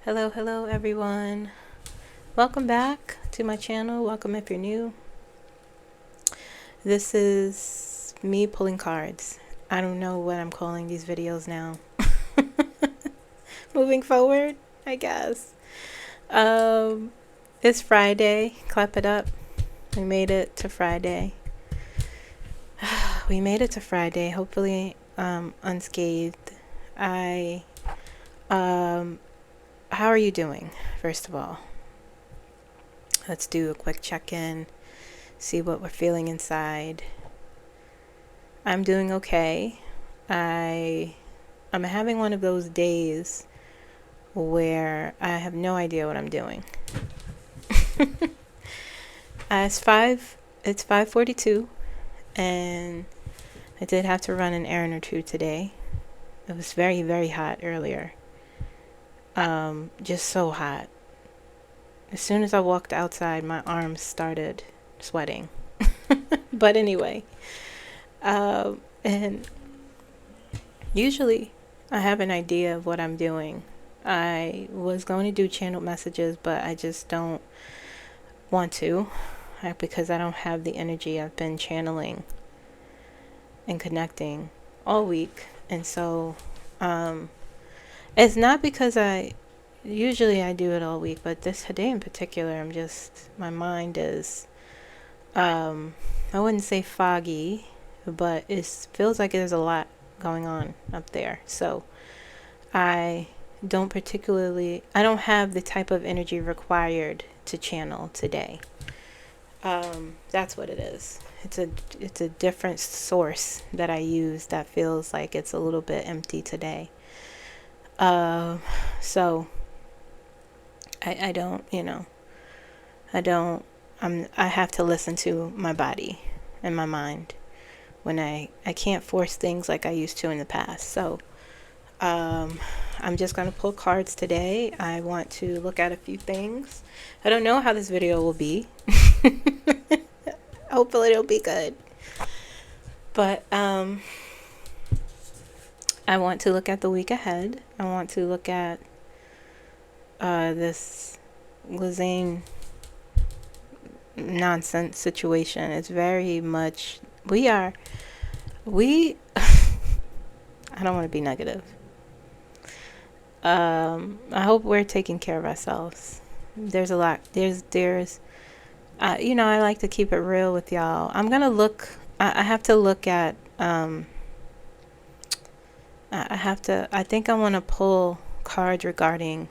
Hello everyone. Welcome back to my channel. Welcome if you're new. This is me pulling cards. I don't know what I'm calling these videos now. Moving forward, I guess. It's Friday. Clap it up. We made it to Friday. We made it to Friday. Hopefully, unscathed. How are you doing, first of all? Let's do a quick check-in, see what we're feeling inside. I'm doing okay. I'm having one of those days where I have no idea what I'm doing. It's 5:42, and I did have to run an errand or two today. It was very, very hot earlier. Just so hot. As soon as I walked outside, my arms started sweating. But anyway, and usually I have an idea of what I'm doing. I was going to do channeled messages, but I just don't want to, because I don't have the energy. I've been channeling and connecting all week, and so it's not because usually I do it all week, but today in particular, my mind is, I wouldn't say foggy, but it feels like there's a lot going on up there. So I don't have the type of energy required to channel today. That's what it is. It's a different source that I use that feels like it's a little bit empty today. So I don't, I have to listen to my body and my mind when I can't force things like I used to in the past. So, I'm just going to pull cards today. I want to look at a few things. I don't know how this video will be. Hopefully it'll be good. But, I want to look at the week ahead. I want to look at this Ghislaine nonsense situation. It's very much I don't want to be negative. I hope we're taking care of ourselves. There's a lot. I like to keep it real with y'all. I'm gonna look. I have to look at. I think I want to pull cards regarding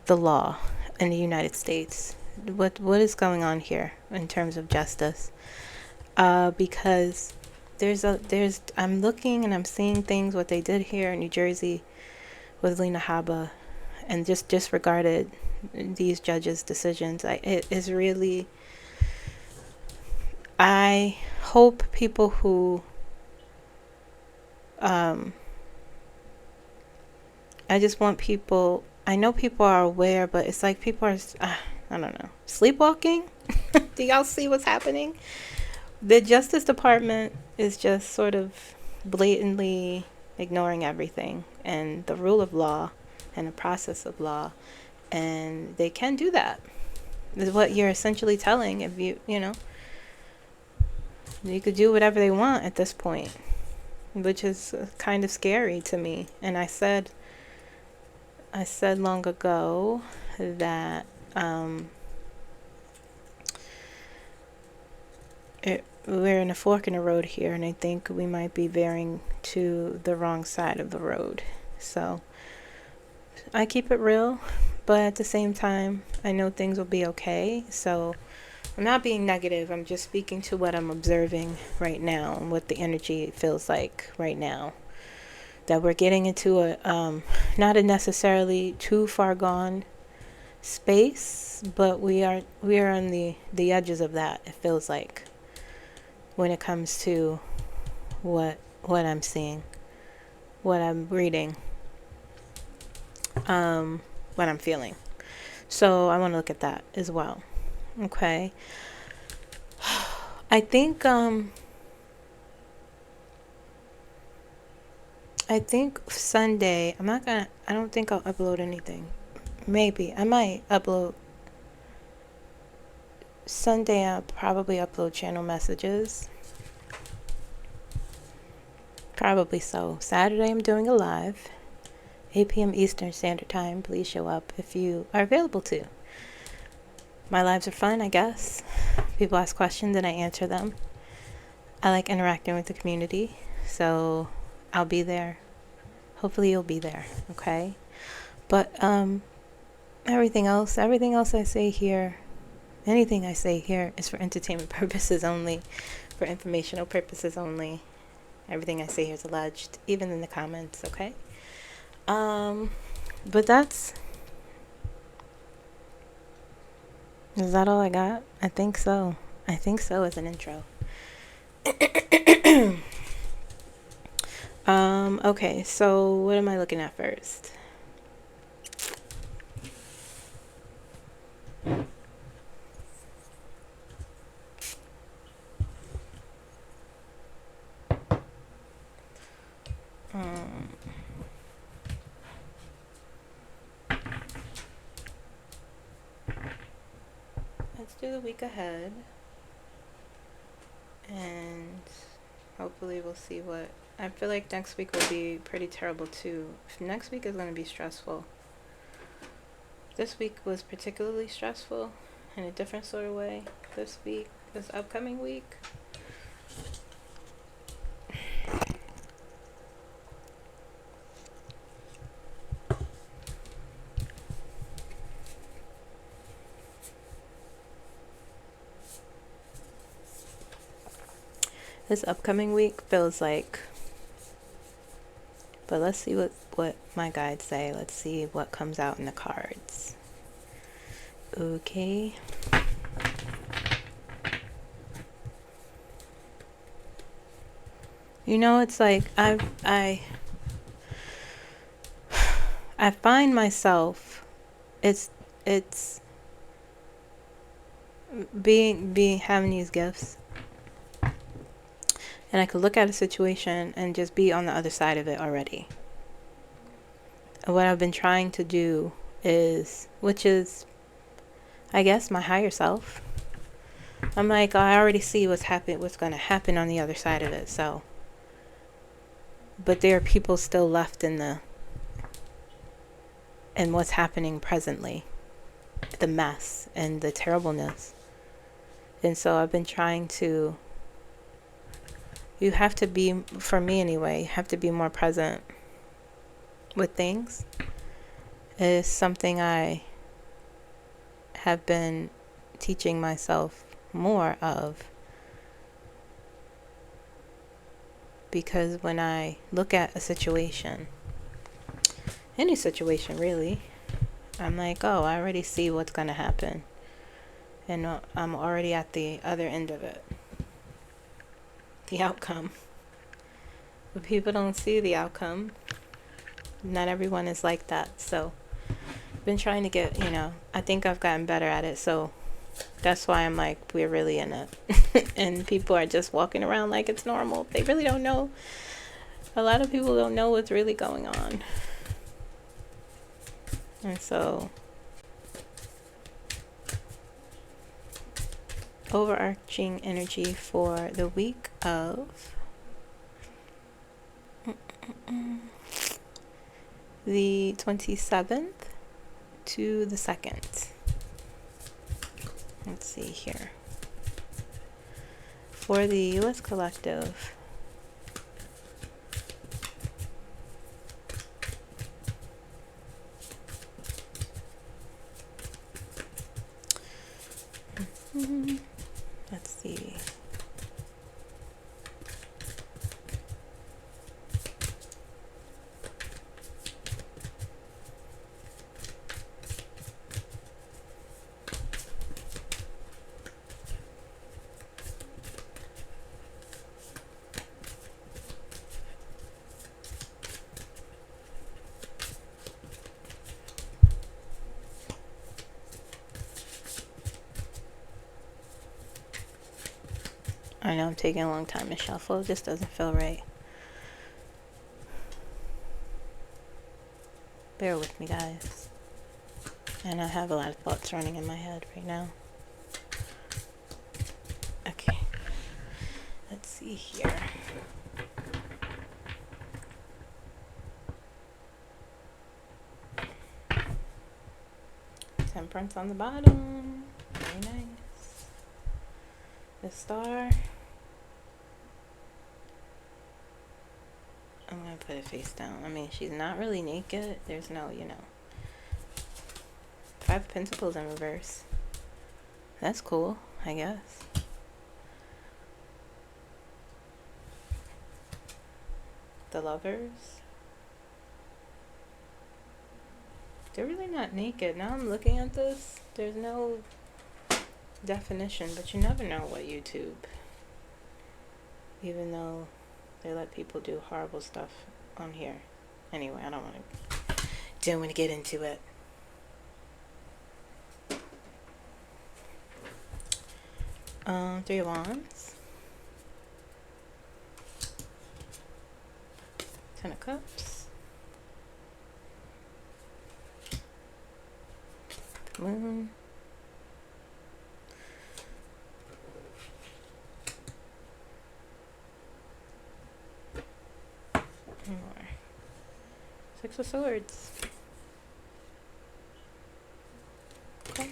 the law in the United States. What is going on here in terms of justice? Because I'm looking and I'm seeing things, what they did here in New Jersey with Lena Haba, and just disregarded these judges' decisions. It is really, I hope people who, I just want people, I know people are aware, but it's like people are, I don't know, sleepwalking? Do y'all see what's happening? The Justice Department is just sort of blatantly ignoring everything and the rule of law and the process of law. And they can do that. Is what you're essentially telling. If you could do whatever they want at this point, which is kind of scary to me. And I said long ago that we're in a fork in the road here, and I think we might be veering to the wrong side of the road. So I keep it real, but at the same time, I know things will be okay. So I'm not being negative. I'm just speaking to what I'm observing right now and what the energy feels like right now. That we're getting into a not a necessarily too far gone space, but we are on the edges of that. It feels like, when it comes to what I'm seeing, what I'm reading, what I'm feeling. So I want to look at that as well. Okay. I think Sunday, I don't think I'll upload anything maybe. I might upload. Sunday, I'll probably upload channel messages. Probably so. Saturday, I'm doing a live. 8 p.m. Eastern Standard Time. Please show up if you are available to. My lives are fun, I guess. People ask questions and I answer them. I like interacting with the community, so I'll be there. Hopefully you'll be there, okay? But everything else I say here, anything I say here is for entertainment purposes only, for informational purposes only. Everything I say here is alleged, even in the comments, okay? But is that all I got? I think so. As an intro. Okay, so what am I looking at first? Let's do the week ahead. And hopefully we'll see what... I feel like next week will be pretty terrible too. Next week is going to be stressful. This week was particularly stressful in a different sort of way. This upcoming week. This upcoming week feels like... But let's see what my guides say. Let's see what comes out in the cards. Okay. You know, it's like I find myself it's being having these gifts. And I could look at a situation and just be on the other side of it already. And what I've been trying to do is, which is, I guess, my higher self. I'm like, oh, I already see what's going to happen on the other side of it. So, but there are people still left in what's happening presently, the mess and the terribleness. And so I've been trying to. You have to be, for me anyway, you have to be more present with things. It's something I have been teaching myself more of. Because when I look at a situation, any situation really, I'm like, oh, I already see what's going to happen. And I'm already at the other end of it. The outcome. But people don't see the outcome. Not everyone is like that. So I've been trying to get, I think I've gotten better at it. So that's why I'm like, we're really in it. And people are just walking around like it's normal. They really don't know. A lot of people don't know what's really going on. And so overarching energy for the week of the 27th to the 2nd. Let's see here. For the U.S. Collective, let's see. I know I'm taking a long time to shuffle. It just doesn't feel right. Bear with me, guys. And I have a lot of thoughts running in my head right now. Okay. Let's see here. Temperance on the bottom. Very nice. The star. I'm going to put it face down. I mean, she's not really naked. There's no, Five of Pentacles in reverse. That's cool, I guess. The Lovers. They're really not naked. Now I'm looking at this. There's no definition, but you never know what YouTube, even though they let people do horrible stuff on here. Anyway, I don't want to get into it. Three of Wands. Ten of Cups. The Moon. One more. Six of Swords. Okay.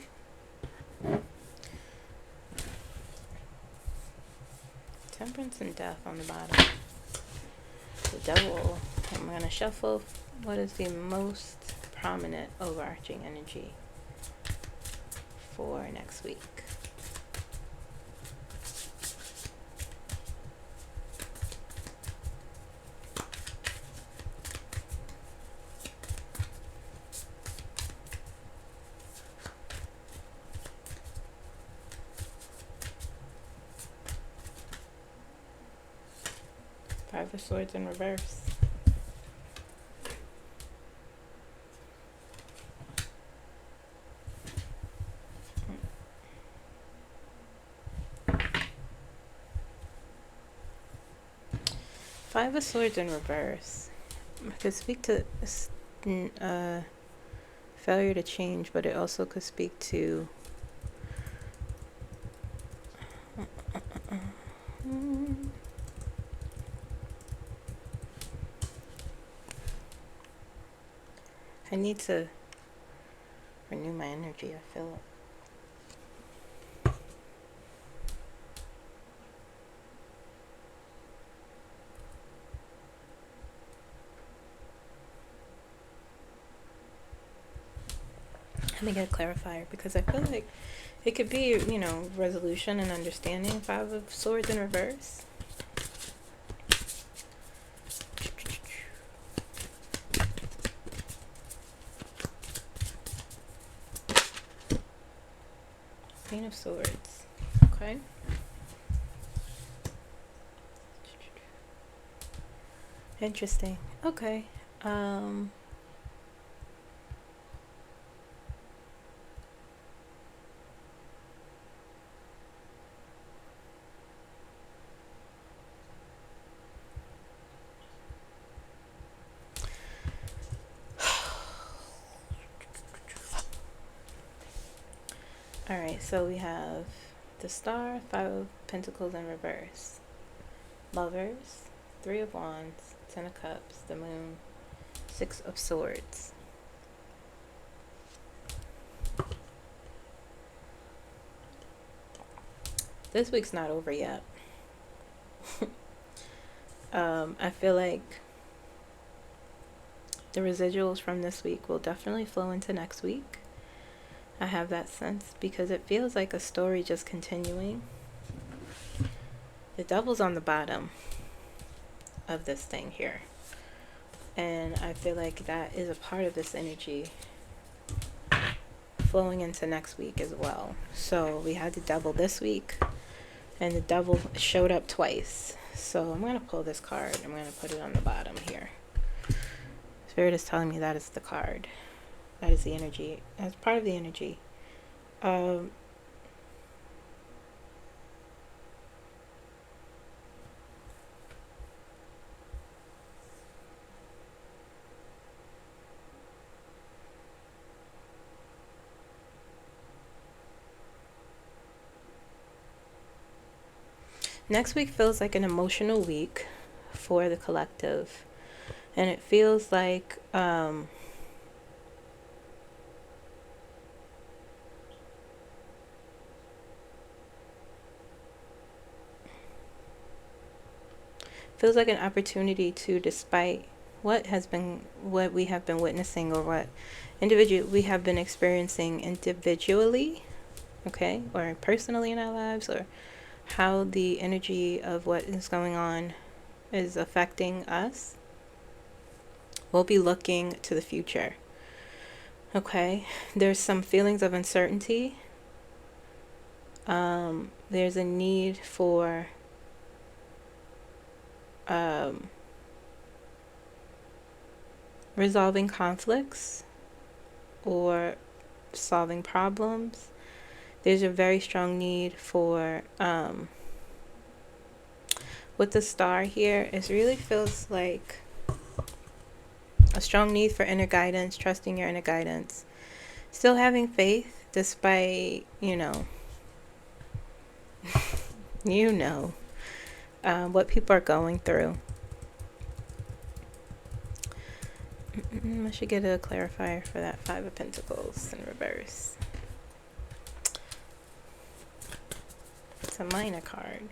Temperance and Death on the bottom. The Devil. I'm going to shuffle what is the most prominent overarching energy for next week. Five of Swords in reverse. Five of Swords in reverse. I could speak to failure to change, but it also could speak to I need to renew my energy, I feel it. Let me get a clarifier, because I feel like it could be, resolution and understanding. Five of Swords in reverse. Queen of Swords. Okay. Interesting. Okay. Alright, so we have the Star, Five of Pentacles in reverse. Lovers, Three of Wands, Ten of Cups, the Moon, Six of Swords. This week's not over yet. I feel like the residuals from this week will definitely flow into next week. I have that sense, because it feels like a story just continuing. The Devil's on the bottom of this thing here, and I feel like that is a part of this energy flowing into next week as well. So we had the Devil this week, and the Devil showed up twice. So I'm going to pull this card. I'm going to put it on the bottom here. Spirit is telling me that is the card. That is the energy. That's part of the energy. Next week feels like an emotional week for the collective. And it feels like an opportunity to, despite what we have been witnessing, or what we have been experiencing individually, okay, or personally in our lives, or how the energy of what is going on is affecting us. We'll be looking to the future. Okay, there's some feelings of uncertainty. There's a need for resolving conflicts or solving problems. There's a very strong need for, with the star here, it really feels like a strong need for inner guidance, trusting your inner guidance, still having faith despite, what people are going through. I should get a clarifier for that Five of Pentacles in reverse. It's a minor card.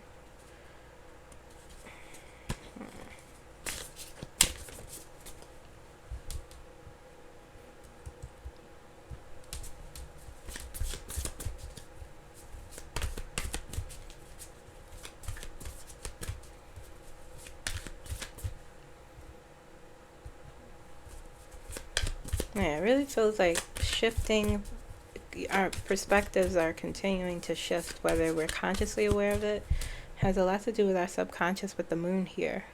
Yeah, it really feels like shifting. Our perspectives are continuing to shift, whether we're consciously aware of it. Has a lot to do with our subconscious with the moon here.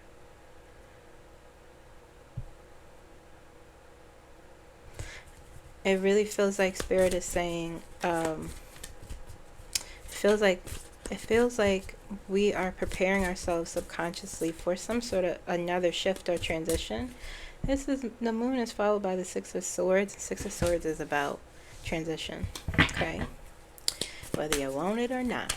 It really feels like Spirit is saying, it feels like we are preparing ourselves subconsciously for some sort of another shift or transition. The moon is followed by the Six of Swords. Six of Swords is about transition, okay? Whether you want it or not.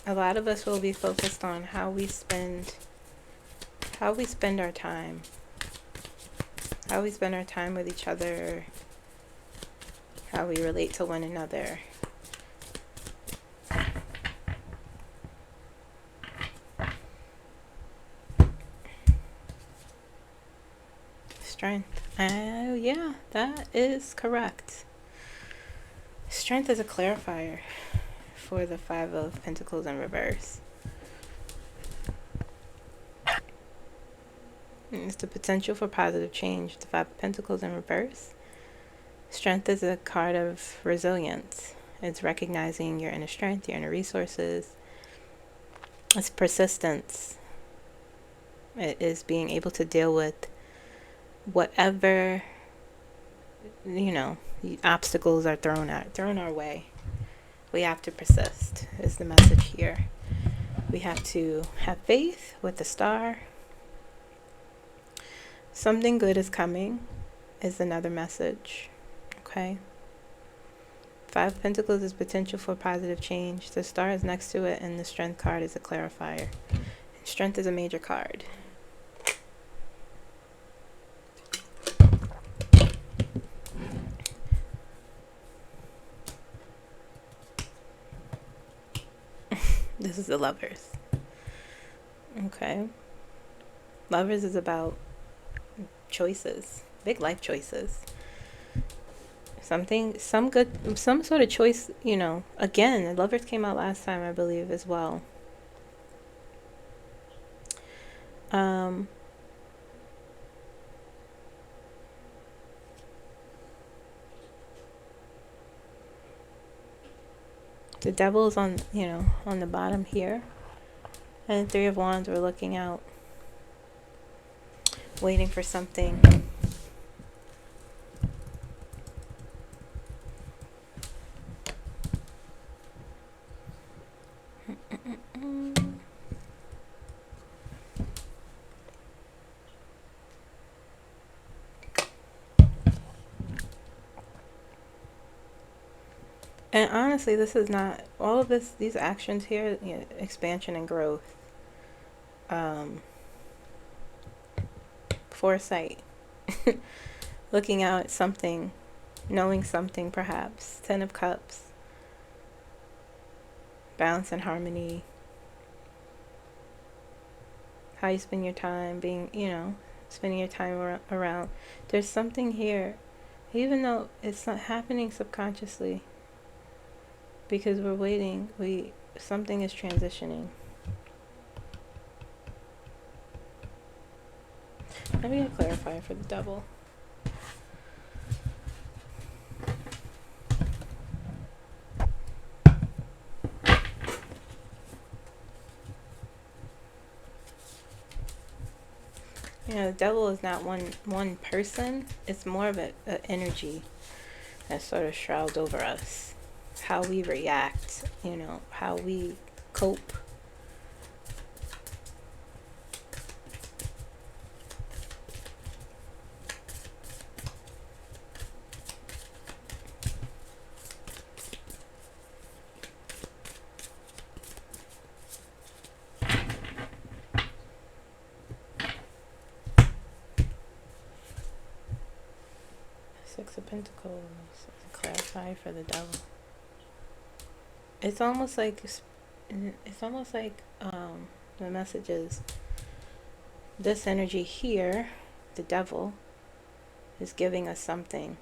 A lot of us will be focused on how we spend our time. How we spend our time with each other, how we relate to one another. Strength. Yeah, that is correct. Strength is a clarifier for the Five of Pentacles in reverse. It's the potential for positive change. The Five of Pentacles in reverse. Strength is a card of resilience. It's recognizing your inner strength, your inner resources. It's persistence. It is being able to deal with whatever, the obstacles are thrown our way. We have to persist, is the message here. We have to have faith with the star. Something good is coming is another message. Okay. Five of Pentacles is potential for positive change. The star is next to it, and the Strength card is a clarifier. Strength is a major card. This is the Lovers. Okay. Lovers is about choices, big life choices. Some sort of choice, again, the Lovers came out last time, I believe, as well. The Devil is on the bottom here. And the Three of Wands, we're looking out, waiting for something. And honestly, this is not all of this. These actions here, you know, expansion and growth, um, foresight, looking out at something, knowing something, perhaps. 10 of Cups, balance and harmony. How you spend your time, being, you know, spending your time around. There's something here, even though it's not happening subconsciously, because we're waiting. Something is transitioning. Let me clarify for the Devil. You know, the Devil is not one person. It's more of an energy that sort of shrouds over us. How we react, you know, how we cope. Six of Pentacles. Clarify for the Devil. It's almost like the message is this energy here, the Devil, is giving us something.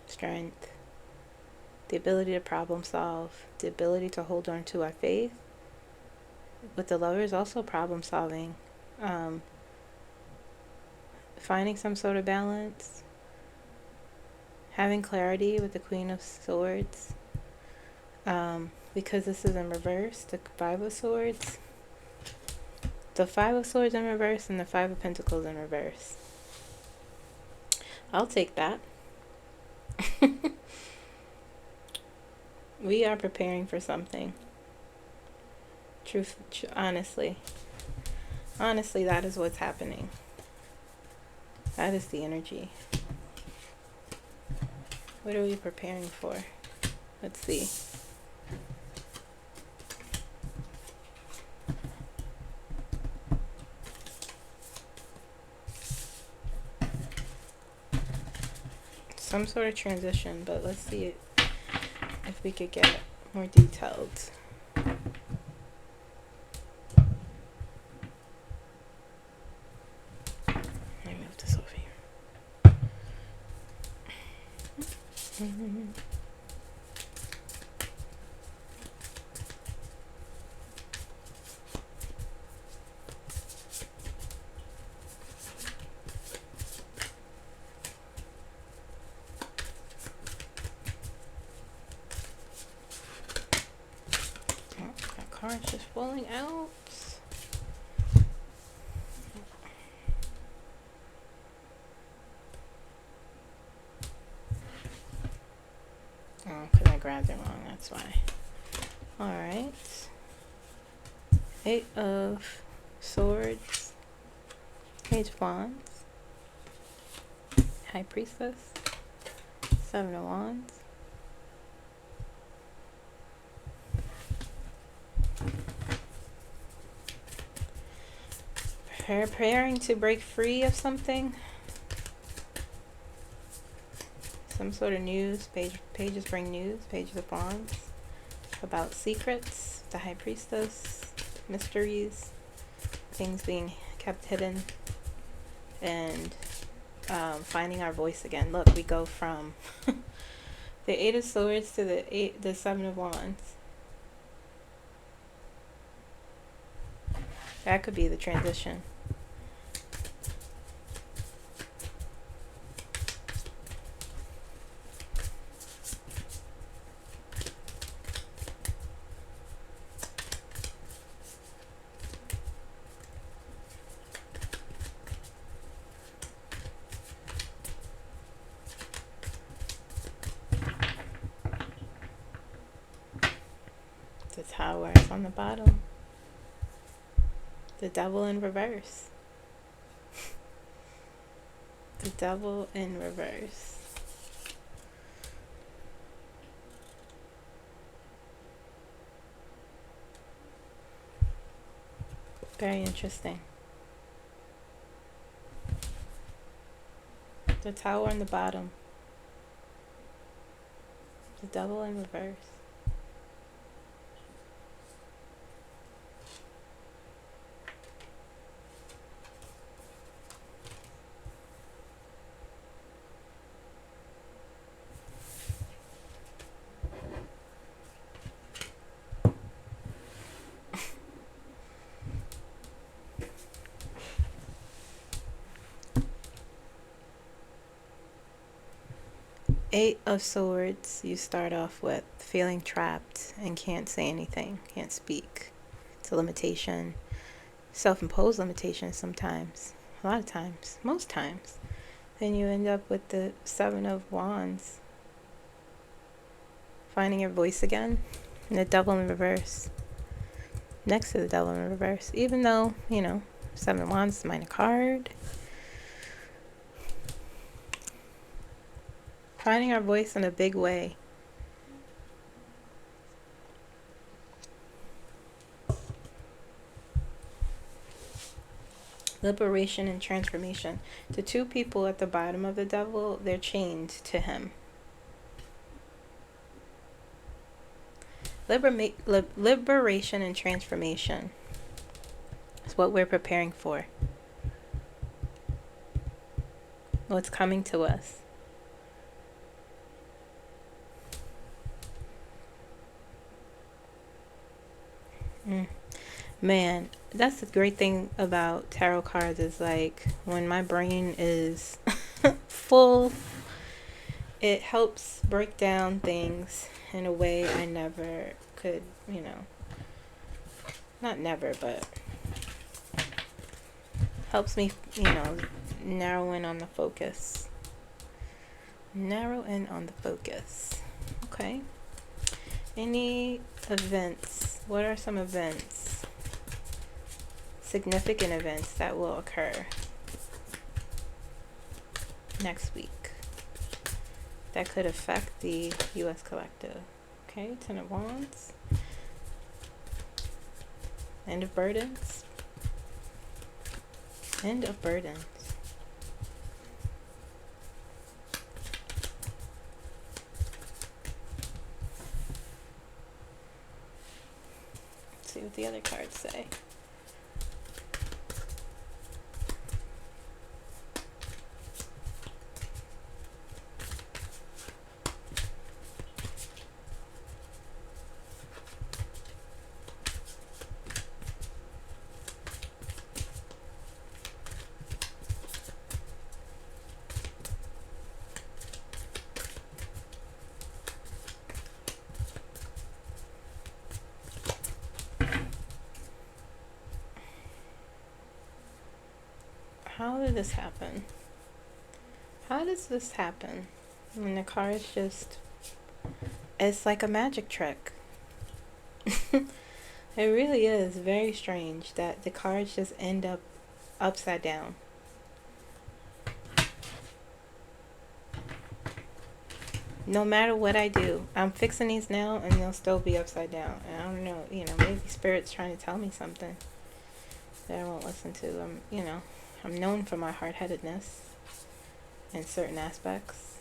Strength, the ability to problem solve, the ability to hold on to our faith. With the Lover is also problem solving, finding some sort of balance, having clarity with the Queen of Swords. Because this is in reverse, the Five of Swords, the Five of Swords in reverse, and the Five of Pentacles in reverse. I'll take that. We are preparing for something. Honestly, that is what's happening. That is the energy. What are we preparing for? Let's see. Some sort of transition, but let's see if we could get more detailed. Let me move this over here. Cards just falling out. Oh, because I grabbed it wrong, that's why. Alright. 8 of Swords. Page of Wands. High Priestess. 7 of Wands. Preparing to break free of something. Some sort of news. Pages bring news. Pages of Wands. About secrets. The High Priestess. Mysteries. Things being kept hidden. And finding our voice again. Look, we go from the 8 of Swords to the 7 of Wands. That could be the transition. The Tower is on the bottom. The Devil in reverse. The Devil in reverse. Very interesting. The tower on the bottom. The devil in reverse. Eight of Swords, you start off with feeling trapped and can't say anything, can't speak. It's a limitation, self-imposed limitation sometimes, a lot of times, most times. Then you end up with the Seven of Wands, finding your voice again, and the Devil in reverse, next to the Devil in reverse, even though, you know, Seven of Wands is a minor card. Finding our voice in a big way. Liberation and transformation. The two people at the bottom of the devil, they're chained to him. Liberation and transformation is what we're preparing for. What's coming to us. Man, that's the great thing about tarot cards is like when my brain is full, it helps break down things in a way I never could, you know, not never, but helps me, you know, narrow in on the focus. Narrow in on the focus. Okay. Any events? What are some events? Significant events that will occur next week that could affect the U.S. collective. Okay, Ten of Wands. End of burdens. End of burdens. Let's see what the other cards say. How did this happen? How does this happen? When the cards just, it's like a magic trick. It really is very strange that the cards just end up upside down. No matter what I do, I'm fixing these now and they'll still be upside down. And I don't know, you know, maybe Spirit's trying to tell me something that I won't listen to. I'm known for my hard-headedness in certain aspects.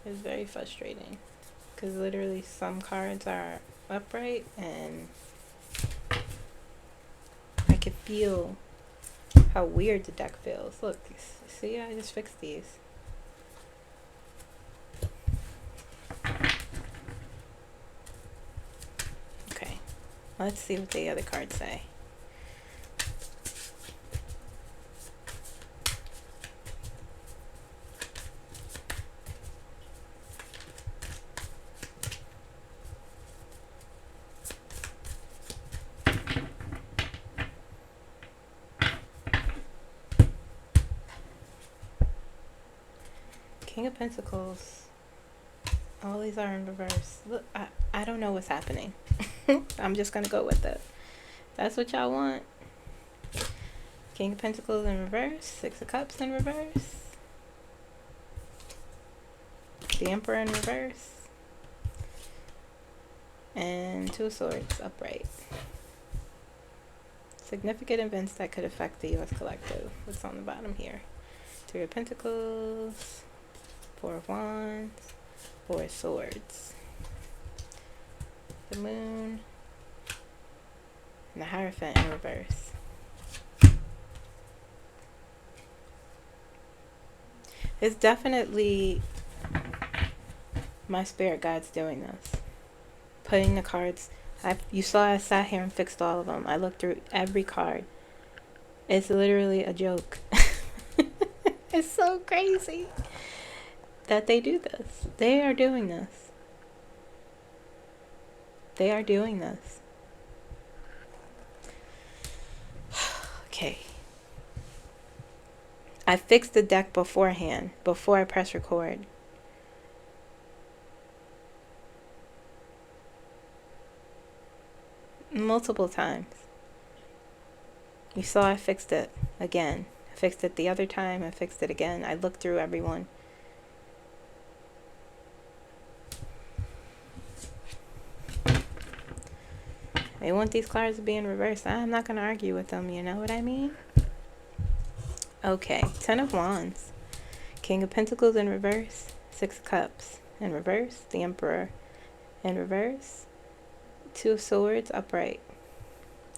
It's very frustrating because literally some cards are upright and I can feel how weird the deck feels. Look, see, I just fixed these. Okay, let's see what the other cards say. King of Pentacles. All these are in reverse. Look, I don't know what's happening. I'm just gonna go with it. That's what y'all want. King of Pentacles in reverse. Six of Cups in reverse. the Emperor in reverse, and Two of Swords upright. Significant events that could affect the U.S. collective. What's on the bottom here? Three of Pentacles, Four of Wands, Four of Swords, the Moon, and the Hierophant in reverse. It's definitely my spirit guides doing this. Putting the cards, you saw I sat here and fixed all of them. I looked through every card. It's literally a joke. It's so crazy that they do this. They are doing this. They are doing this. Okay. I fixed the deck beforehand, before I press record. Multiple times. You saw I fixed it again. I fixed it the other time. I fixed it again. I looked through everyone. They want these cards to be in reverse. I'm not going to argue with them. You know what I mean? Okay. 10 of Wands. King of Pentacles in reverse. 6 of Cups in reverse. The Emperor in reverse. Two of Swords upright.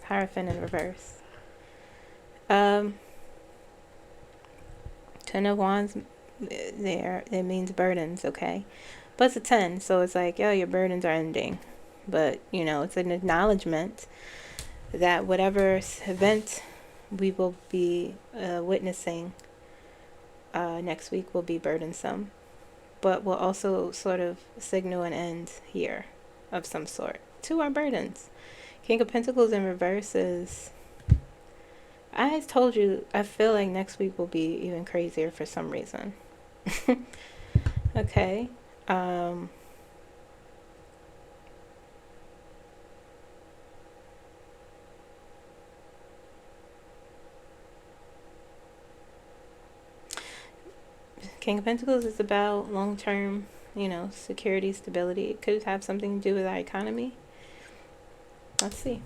Hierophant in reverse. 10 of Wands there, it means burdens, okay? But it's a 10, so it's like, yo, your burdens are ending. But, you know, it's an acknowledgement that whatever event we will be witnessing next week will be burdensome. But will also sort of signal an end here of some sort to our burdens. King of Pentacles in reverse is... I told you, I feel like next week will be even crazier for some reason. Okay. King of Pentacles is about long-term, you know, security, stability. It could have something to do with our economy. Let's see.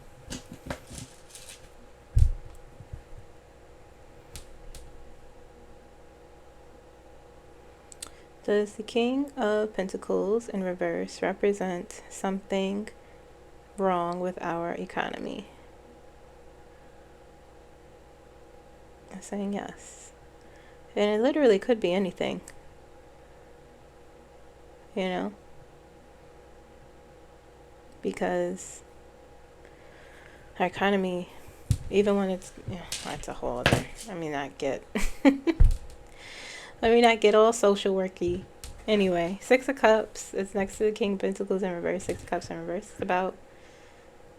Does the King of Pentacles in reverse represent something wrong with our economy? I'm saying yes. And it literally could be anything. You know? Because our economy, even when it's, yeah, that's a whole other, let me not get all social worky. Anyway, 6 of Cups is next to the King of Pentacles in reverse. 6 of Cups in reverse. It's about,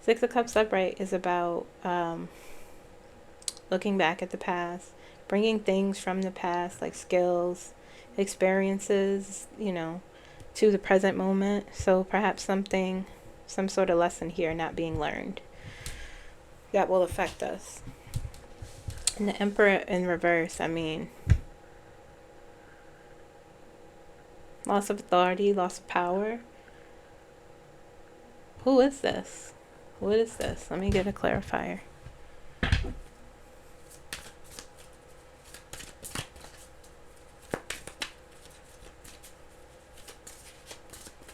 6 of Cups upright is about looking back at the past, bringing things from the past, like skills, experiences, you know, to the present moment. So perhaps some sort of lesson here not being learned that will affect us. And the Emperor in reverse, I mean, loss of authority, loss of power. Who is this? What is this? Let me get a clarifier.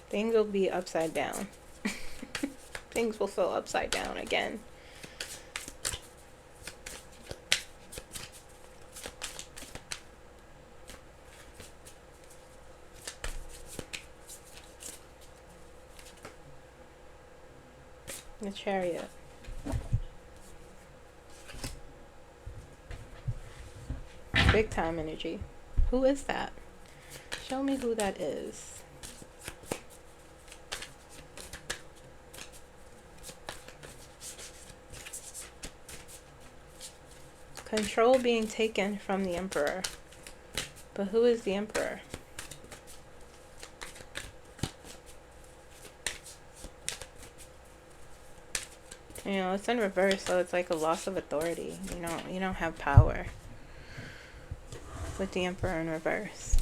Things will be upside down. Things will feel upside down again. The Chariot. Big time energy. Who is that? Show me who that is. Control being taken from the Emperor. But who is the Emperor? You know, it's in reverse, so it's like a loss of authority. You don't have power with the Emperor in reverse.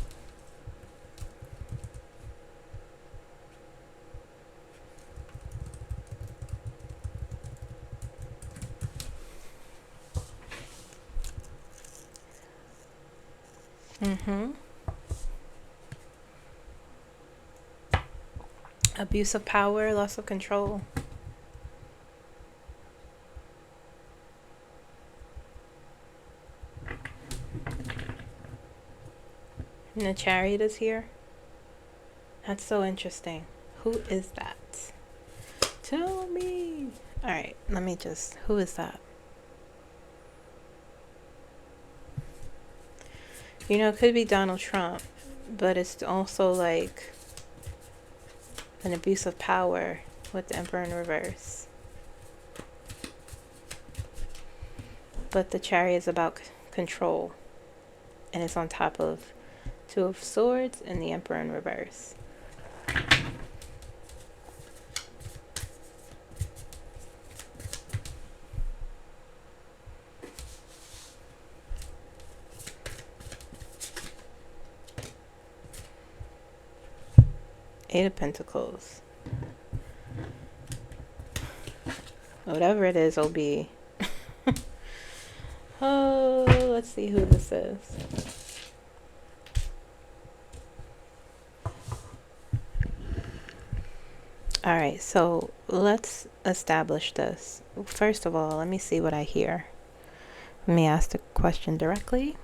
Mm-hmm. Abuse of power, loss of control. And the Chariot is here. That's so interesting. Who is that? Tell me. Alright, let me just... Who is that? You know, it could be Donald Trump, but it's also like an abuse of power with the Emperor in reverse. But the Chariot is about control. And it's on top of Two of Swords and the Emperor in reverse. Eight of Pentacles. Whatever it is, it'll be. Oh, let's see who this is. Alright, so let's establish this. First of all, let me see what I hear. Let me ask the question directly.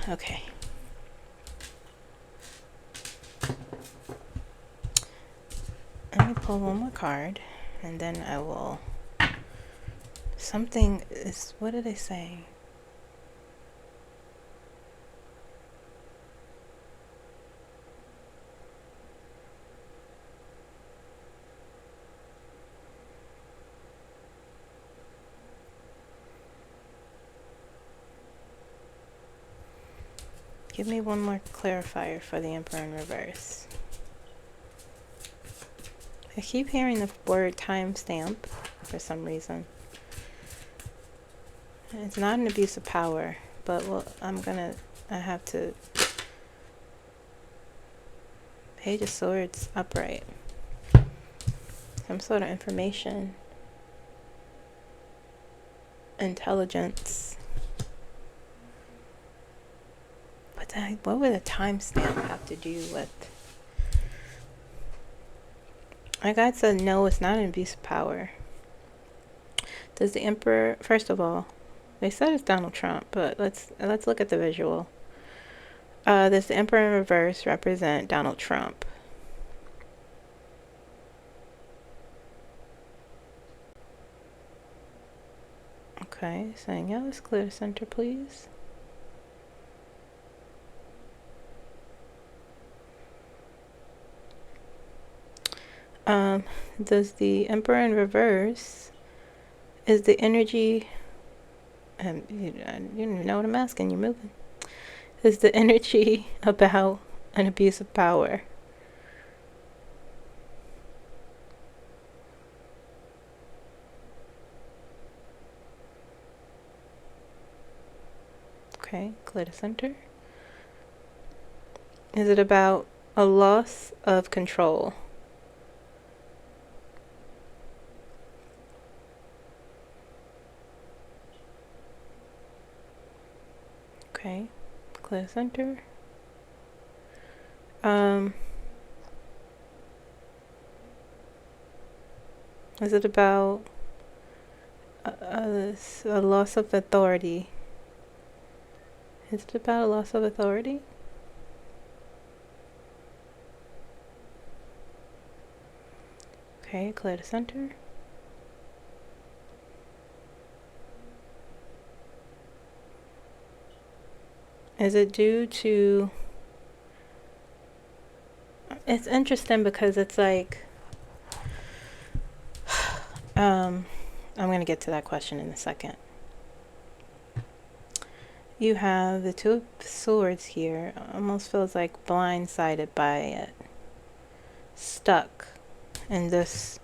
Okay. Let me pull one more card, and then I will... Something is... What did they say? Give me one more clarifier for the Emperor in reverse. I keep hearing the word timestamp for some reason. It's not an abuse of power, but well, I have to... Page of Swords upright. Some sort of information. Intelligence. What would a timestamp have to do with? My guide said no, it's not an abuse of power. Does the Emperor... First of all, they said it's Donald Trump, but let's look at the visual. Does the Emperor in reverse represent Donald Trump? Okay, saying yes. Clear the center, please. Does the Emperor in reverse, is the energy, you don't even know what I'm asking, you're moving. Is the energy about an abuse of power? Okay, clear the center. Is it about a loss of control? Okay, clear center. Is it about a loss of authority? Is it about a loss of authority? Okay, clear the center. Is it due to... It's interesting because it's like... I'm going to get to that question in a second. You have the Two of Swords here. Almost feels like blindsided by it. Stuck in this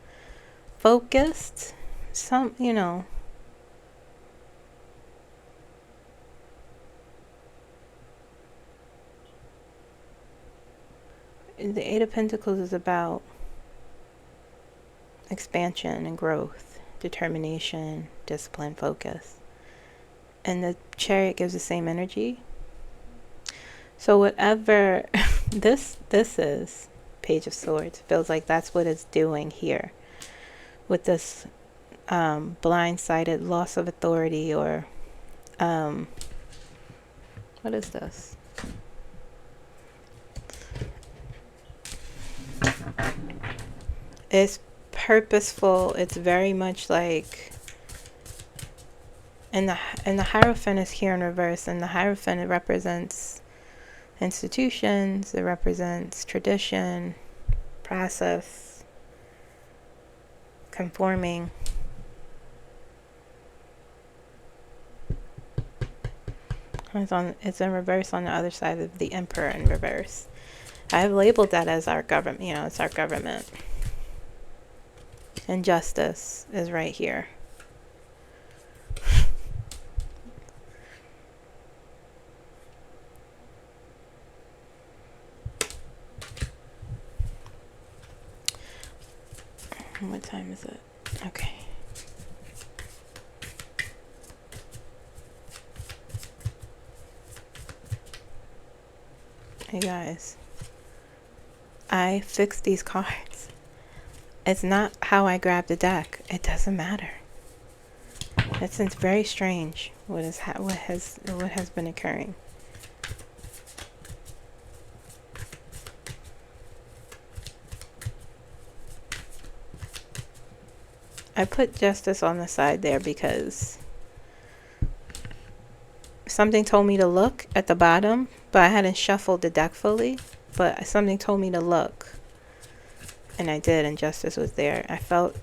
focused, you know. The Eight of Pentacles is about expansion and growth, determination, discipline, focus. And the Chariot gives the same energy. So whatever this is, Page of Swords, feels like that's what it's doing here with this blindsided loss of authority, or what is this? It's purposeful. It's very much like, and the Hierophant is here in reverse, and the Hierophant, it represents institutions, it represents tradition, process, conforming. It's in reverse on the other side of the Emperor in reverse. I've labeled that as our government, you know, it's our government. And Justice is right here. What time is it? Okay. Hey guys, I fixed these cards. It's not how I grabbed the deck. It doesn't matter. It's very strange what has been occurring. I put Justice on the side there because something told me to look at the bottom, but I hadn't shuffled the deck fully, but something told me to look, and I did, and Justice was there. I felt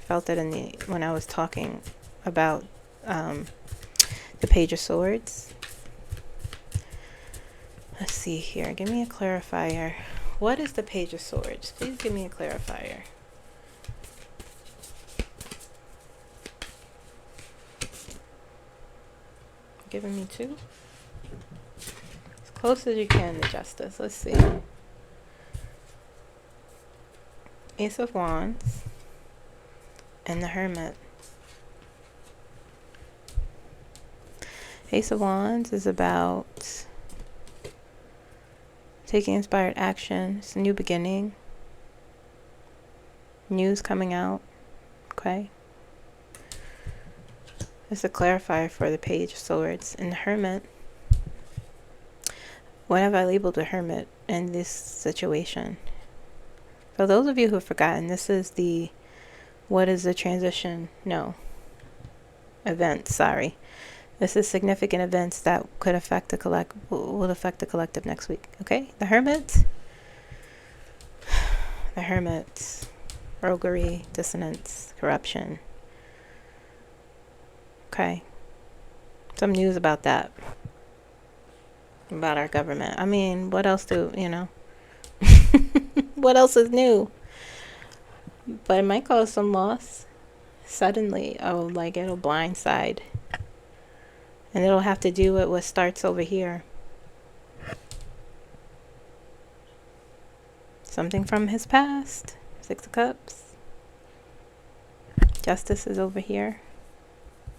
it when I was talking about the Page of Swords. Let's see here. Give me a clarifier. What is the Page of Swords? Please give me a clarifier. Giving me two? As close as you can to Justice. Let's see. Ace of Wands and the Hermit. Ace of Wands is about taking inspired action. It's a new beginning. News coming out. Okay. It's a clarifier for the Page of Swords. And the Hermit. What have I labeled the Hermit in this situation? For those of you who have forgotten, this is the, what is the transition? No. Events, sorry. This is significant events that could affect the will affect the collective next week. Okay? The Hermit. The Hermit. Roguery, dissonance, corruption. Okay. Some news about that. About our government. I mean, what else you know? What else is new? But it might cause some loss. Suddenly, like it'll blindside. And it'll have to do with what starts over here. Something from his past. Six of Cups. Justice is over here.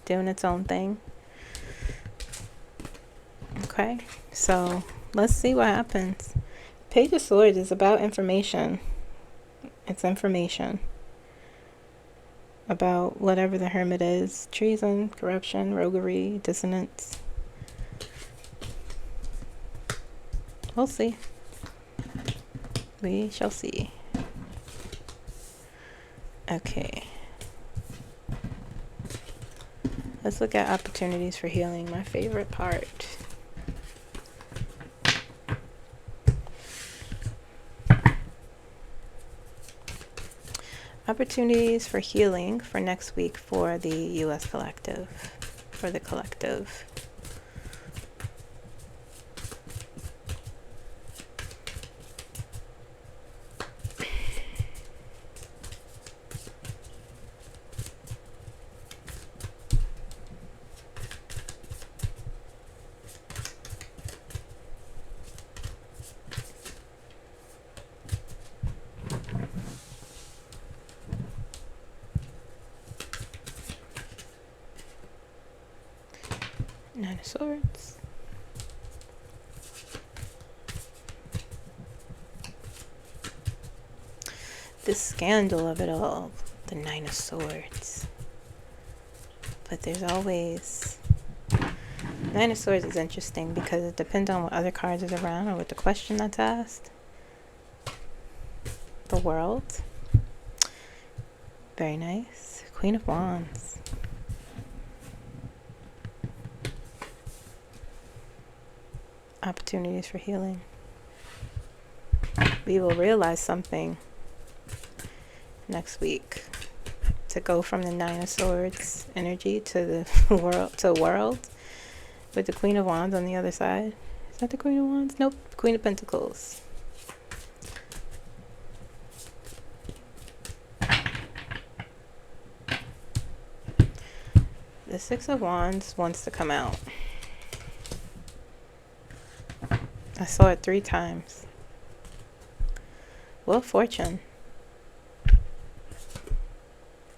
Doing its own thing. Okay. So, let's see what happens. Page of Swords is about information. It's information about whatever the Hermit is. Treason, corruption, roguery, dissonance. We'll see. We shall see. Okay. Let's look at opportunities for healing. My favorite part. Opportunities for healing for next week for the U.S. collective, for the collective. Nine of Swords. The scandal of it all, the Nine of Swords. But there's always... Nine of Swords is interesting because it depends on what other cards is around or what the question that's asked. The World. Very nice. Queen of Wands. Opportunities for healing. We will realize something next week to go from the Nine of Swords energy to the world with the Queen of Wands on the other side. Is that the Queen of Wands? Nope. Queen of Pentacles. The Six of Wands wants to come out. I saw it 3 times. Wheel of Fortune.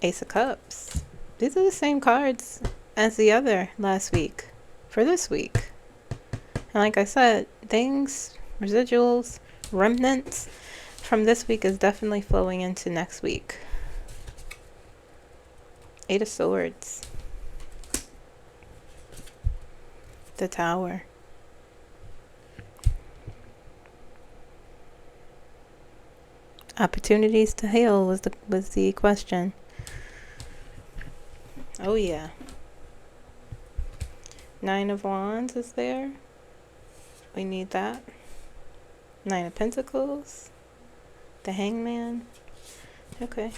Ace of Cups. These are the same cards as the other last week for this week. And like I said, things, residuals, remnants from this week is definitely flowing into next week. Eight of Swords. The Tower. Opportunities to heal was the question. Oh yeah. Nine of Wands is there. We need that. Nine of Pentacles. The Hangman. Okay.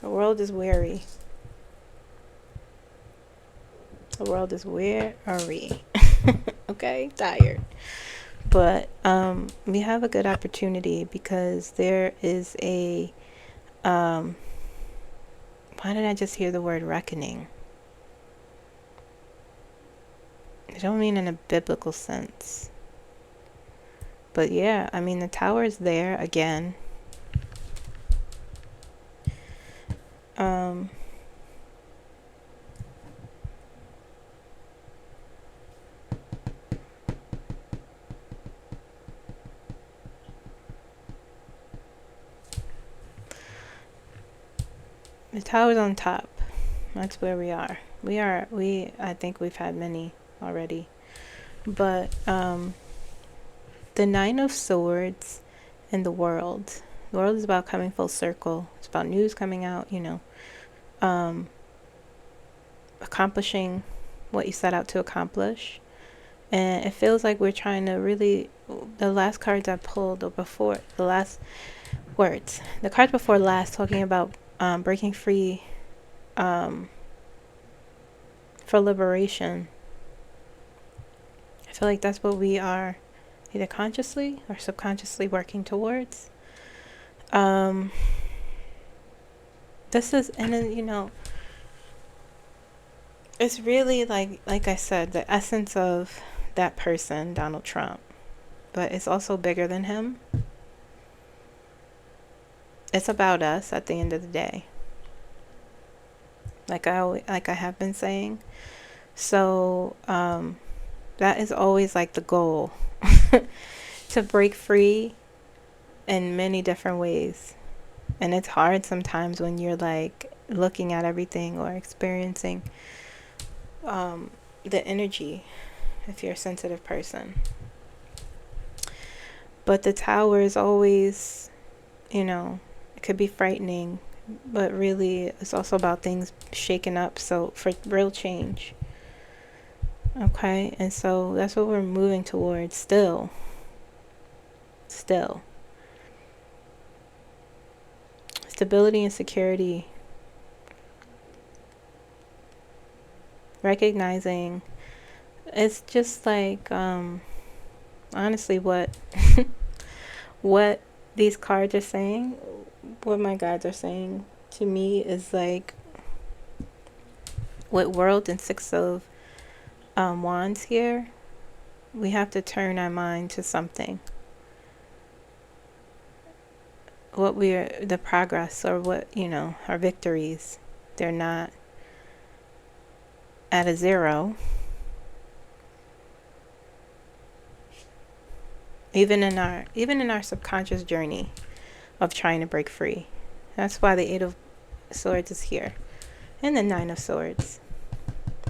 The world is weary. The world is weary. Okay, tired. But we have a good opportunity because there is a why did I just hear the word reckoning? I don't mean in a biblical sense. But yeah, I mean the Tower is there again. The Tower's on top. That's where we are. I think we've had many already. But the Nine of Swords and the World. The World is about coming full circle. It's about news coming out, accomplishing what you set out to accomplish. And it feels like we're trying to really, the last cards I pulled, or before, the last words, the cards before last, talking about breaking free for liberation. I feel like that's what we are either consciously or subconsciously working towards. This is, and then, it's really like I said, the essence of that person, Donald Trump, but it's also bigger than him. It's about us at the end of the day. Like I have been saying. So that is always like the goal, to break free in many different ways. And it's hard sometimes when you're like looking at everything or experiencing the energy, if you're a sensitive person. But the tower is always, it could be frightening, but really it's also about things shaking up, so for real change. Okay, and so that's what we're moving towards still. Stability and security. Recognizing, it's just like, honestly, what what these cards are saying, what my guides are saying to me is like, with World and Six of Wands here, we have to turn our mind to something. The progress, or what, our victories, they're not at a zero. Even in our subconscious journey of trying to break free. That's why the Eight of Swords is here. And the Nine of Swords.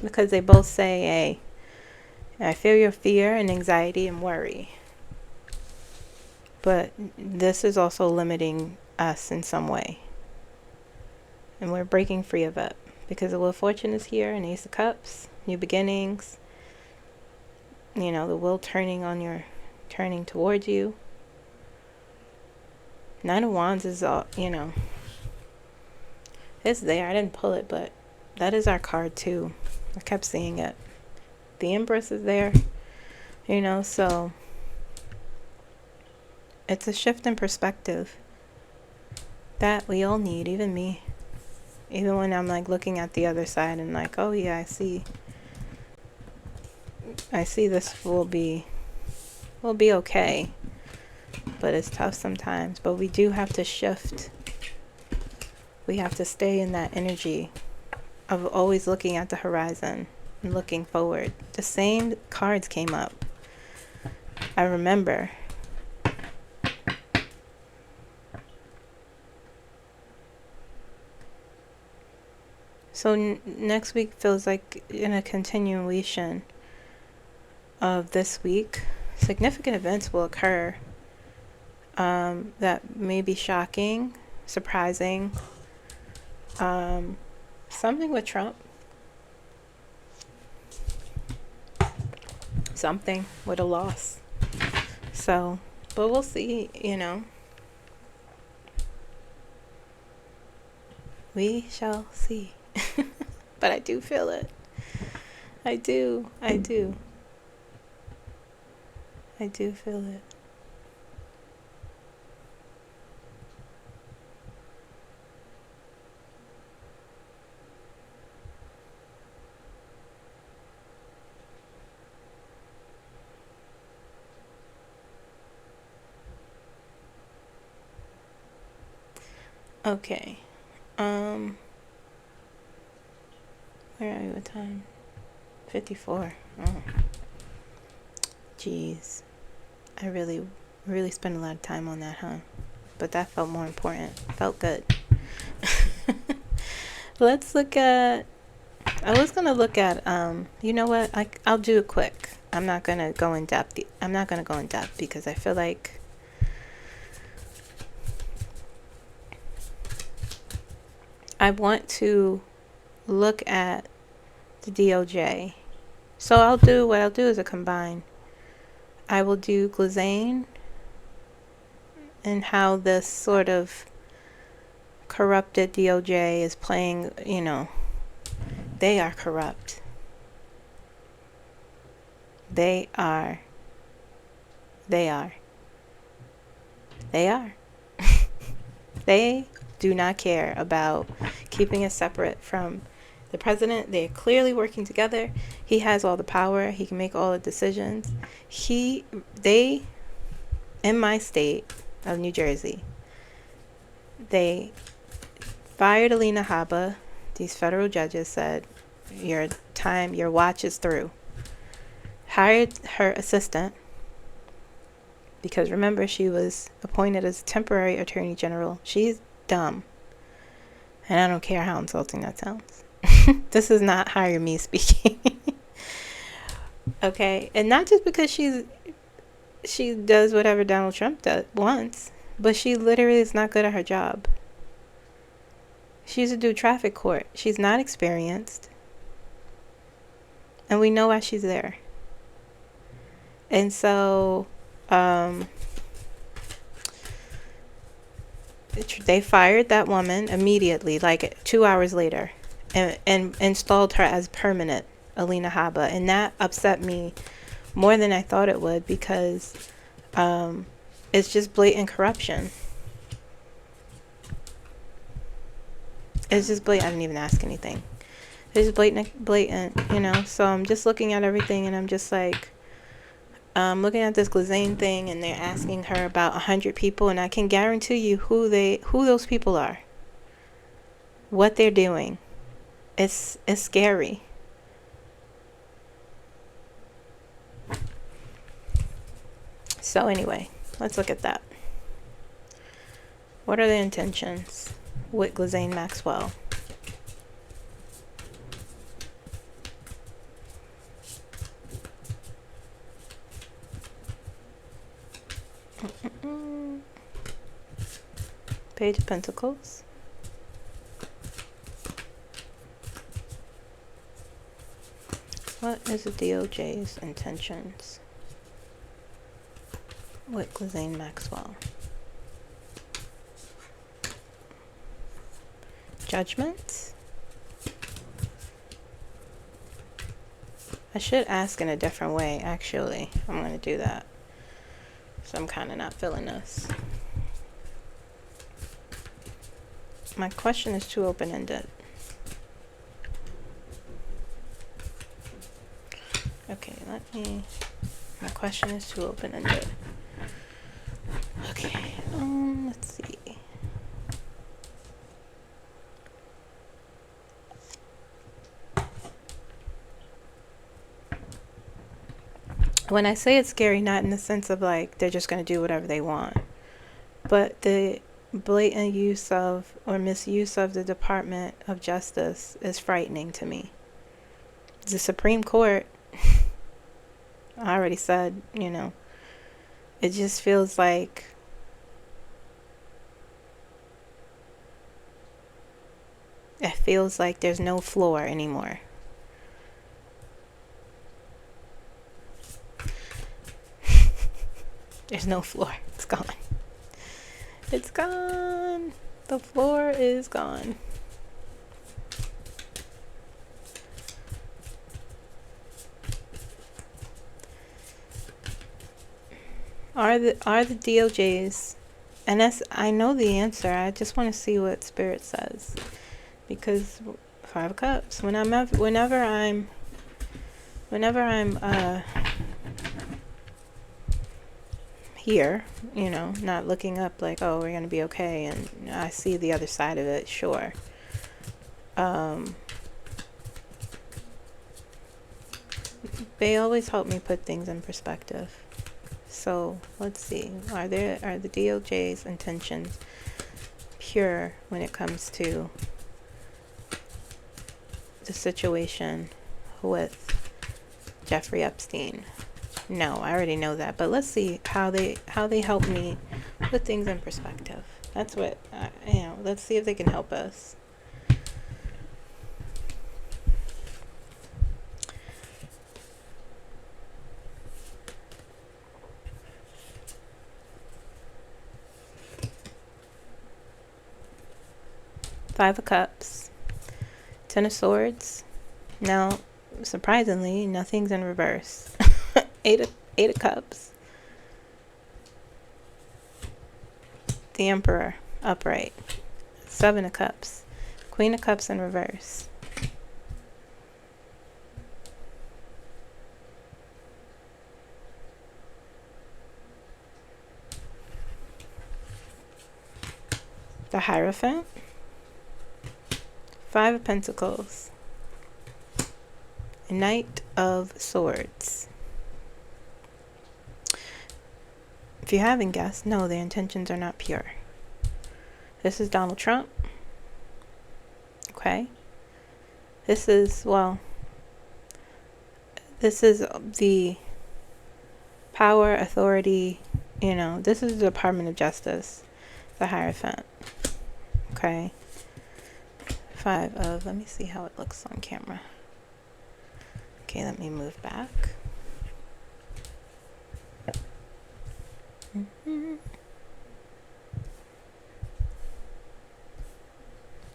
Because they both say, hey, I feel your fear and anxiety and worry. But this is also limiting us in some way. And we're breaking free of it. Because the Wheel of Fortune is here, and Ace of Cups, new beginnings. The wheel turning towards you. Nine of Wands is all, it's there. I didn't pull it, but that is our card too. I kept seeing it. The Empress is there, so it's a shift in perspective that we all need, even me. Even when I'm like looking at the other side and like, oh yeah, I see this will be okay. But it's tough sometimes. But we do have to shift. We have to stay in that energy of always looking at the horizon and looking forward. The same cards came up. I remember. So next week feels like in a continuation of this week. Significant events will occur that may be shocking, surprising. Something with Trump. Something with a loss. So, but we'll see, We shall see. But I do feel it. I do feel it. Okay. Where are you? What time? 54. Oh. Jeez. I really spent a lot of time on that, huh? But that felt more important. Felt good. Let's look at... I was going to look at... you know what? I'll do it quick. I'm not going to go in depth. Because I feel like... I want to look at the DOJ. So what I'll do is a combine. I will do Ghislaine and how this sort of corrupted DOJ is playing, they are corrupt. They are. They do not care about keeping us separate from the president. They're clearly working together. He has all the power. He can make all the decisions. They, in my state of New Jersey, they fired Alina Habba. These federal judges said, your watch is through. Hired her assistant, because remember, she was appointed as temporary attorney general. She's dumb. And I don't care how insulting that sounds. This is not hire me speaking. Okay? And not just because she does whatever Donald Trump wants, but she literally is not good at her job. She used to do traffic court. She's not experienced. And we know why she's there. And so they fired that woman immediately, like 2 hours later, and installed her as permanent, Alina Habba. And that upset me more than I thought it would, because it's just blatant corruption. It's just blatant. I didn't even ask anything. It's blatant, you know. So I'm just looking at everything, and I'm just like, looking at this Ghislaine thing, and they're asking her about 100 people, and I can guarantee you who those people are, what they're doing. It's scary. So anyway, let's look at that. What are the intentions with Ghislaine Maxwell? Page of Pentacles. What is the DOJ's intentions with Ghislaine Maxwell? Judgment? I should ask in a different way, actually. I'm going to do that. So I'm kind of not feeling this. My question is too open-ended. Okay, my question is too open-ended. Okay, let's see. When I say it's scary, not in the sense of like they're just going to do whatever they want, but the blatant use of or misuse of the Department of Justice is frightening to me. The Supreme Court, I already said, you know, it just feels like there's no floor anymore. There's no floor. It's gone. It's gone. The floor is gone. Are the DOJs, and I know the answer. I just want to see what Spirit says, because Five of Cups. Whenever I'm here, you know, not looking up like, oh, we're gonna be okay, and I see the other side of it. Sure. They always help me put things in perspective. So let's see. Are the DOJ's intentions pure when it comes to the situation with Jeffrey Epstein? No, I already know that, but let's see how they help me put things in perspective. That's what let's see if they can help us. Five of Cups, Ten of Swords. Now, surprisingly, nothing's in reverse. Eight of Cups. The Emperor, upright. Seven of Cups. Queen of Cups in reverse. The Hierophant. Five of Pentacles. Knight of Swords. If you haven't guessed, no, their intentions are not pure. This is Donald Trump. Okay. This is the Power, authority, you know, this is the Department of Justice, the Hierophant. Okay. 5 of, let me see how it looks on camera. Okay, let me move back.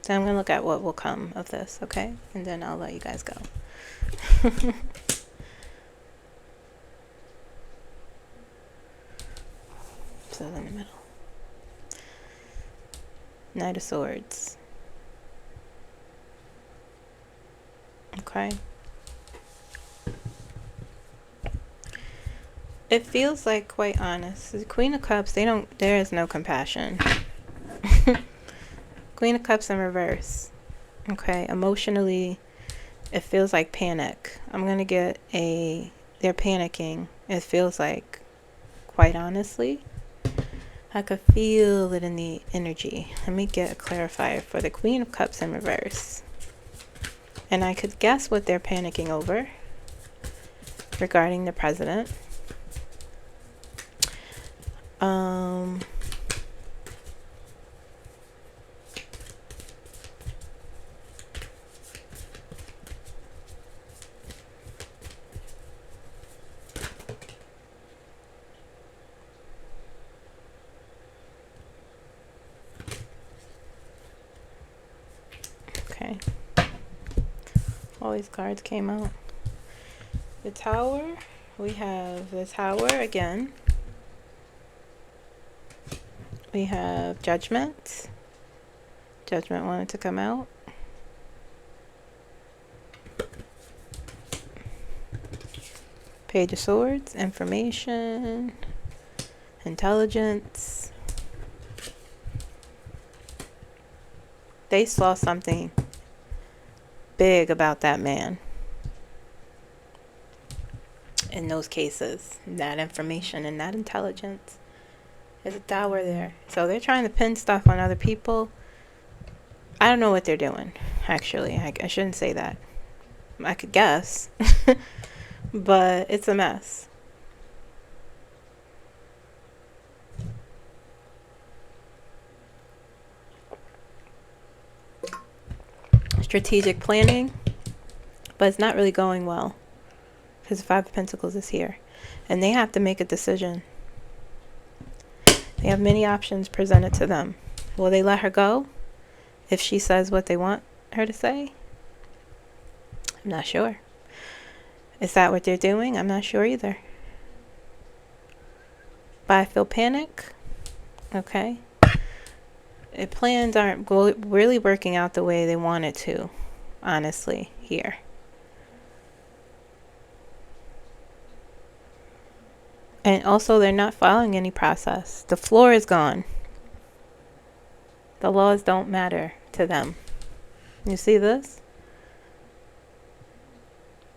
So I'm going to look at what will come of this, okay? And then I'll let you guys go. So in the middle. Knight of Swords. Okay. It feels like, quite honest, the Queen of Cups, there is no compassion. Queen of Cups in reverse. Okay, emotionally, it feels like panic. I'm going to get they're panicking. It feels like, quite honestly, I could feel it in the energy. Let me get a clarifier for the Queen of Cups in reverse. And I could guess what they're panicking over regarding the president. Okay. All these cards came out. The Tower. We have the Tower again. We have Judgment. Judgment wanted to come out. Page of Swords. Information. Intelligence. They saw something big about that man. In those cases, that information and that intelligence. There's a Tower there. So they're trying to pin stuff on other people. I don't know what they're doing, actually. I shouldn't say that. I could guess. But it's a mess. Strategic planning. But it's not really going well. Because the Five of Pentacles is here. And they have to make a decision. They have many options presented to them. Will they let her go if she says what they want her to say? I'm not sure. Is that what they're doing? I'm not sure either. But I feel panic. Okay. The plans aren't really working out the way they wanted to, honestly, here. And also, they're not following any process. The floor is gone. The laws don't matter to them. You see this?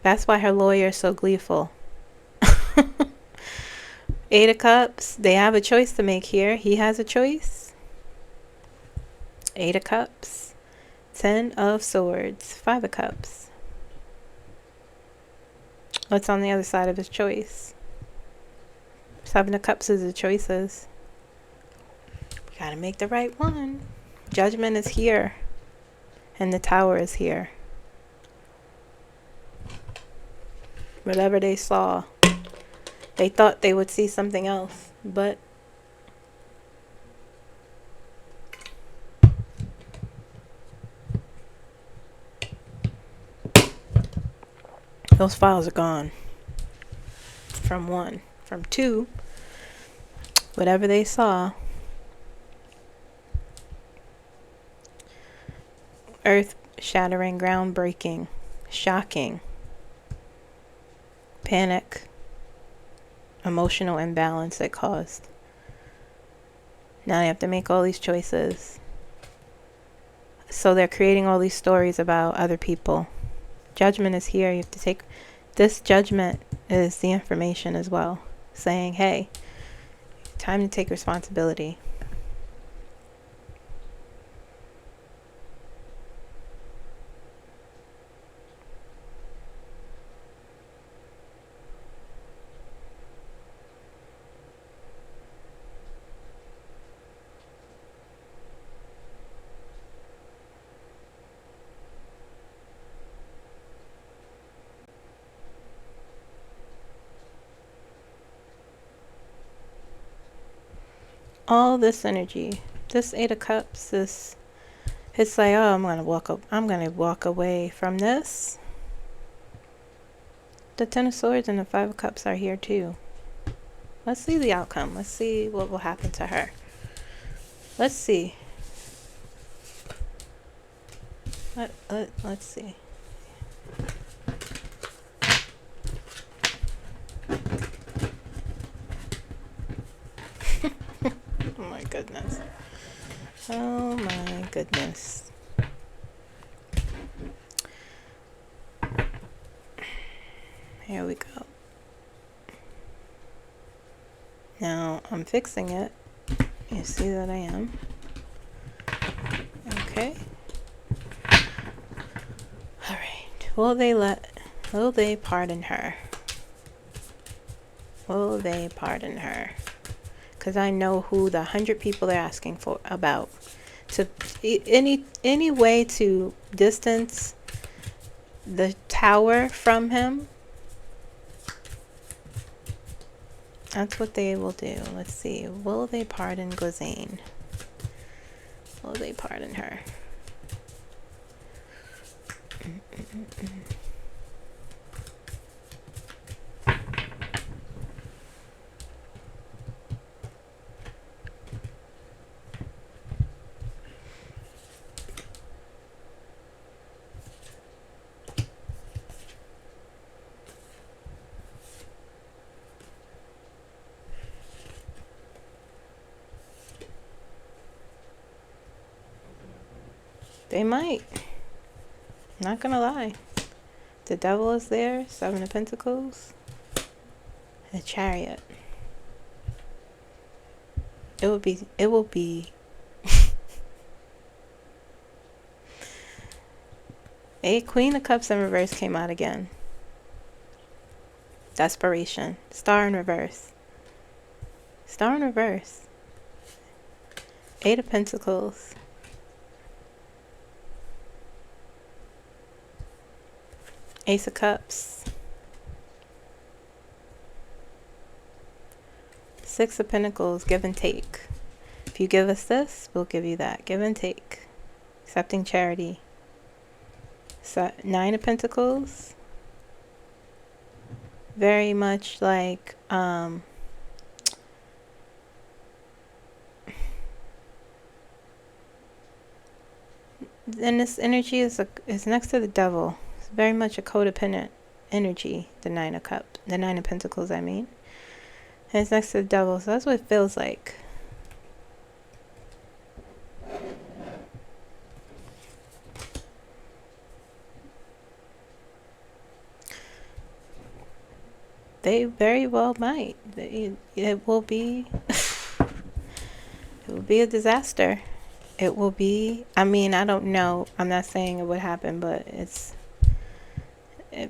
That's why her lawyer is so gleeful. 8 of Cups. They have a choice to make here. He has a choice. 8 of Cups. 10 of Swords. 5 of Cups. What's on the other side of his choice? 7 of Cups is the choices. We gotta make the right one. Judgment is here. And the Tower is here. Whatever they saw, they thought they would see something else, but those files are gone. From 1. From 2, whatever they saw. Earth shattering, ground breaking, shocking. Panic, emotional imbalance it caused. Now they have to make all these choices. So they're creating all these stories about other people. Judgment is here. You have to take this. Judgment is the information as well, saying, hey, time to take responsibility. all this energy. This Eight of Cups, this, it's like, oh, I'm gonna walk away from this. The Ten of Swords and the Five of Cups are here too. Let's see the outcome. Let's see what will happen to her. Let's see. Let's see. Oh my goodness. Oh my goodness. Here we go. Now I'm fixing it. You see that I am. Okay. Alright. Will they pardon her? Will they pardon her? Because I know who the 100 people they're asking for about. To any way to distance the tower from him. That's what they will do. Let's see. Will they pardon Ghislaine? Will they pardon her? They might. Not gonna lie. The Devil is there. Seven of Pentacles. The Chariot. It will be a Queen of Cups in reverse came out again. Desperation. Star in reverse. Star in reverse. Eight of Pentacles. Ace of Cups. Six of Pentacles, give and take. If you give us this, we'll give you that. Give and take. Accepting charity. So, Nine of Pentacles. Very much like, then this energy is next to the Devil. It's very much a codependent energy, the Nine of Cups, the Nine of Pentacles, I mean. And it's next to the Devil, so that's what it feels like. They very well might. It will be it will be a disaster. It will be, I mean, I don't know. I'm not saying it would happen, but it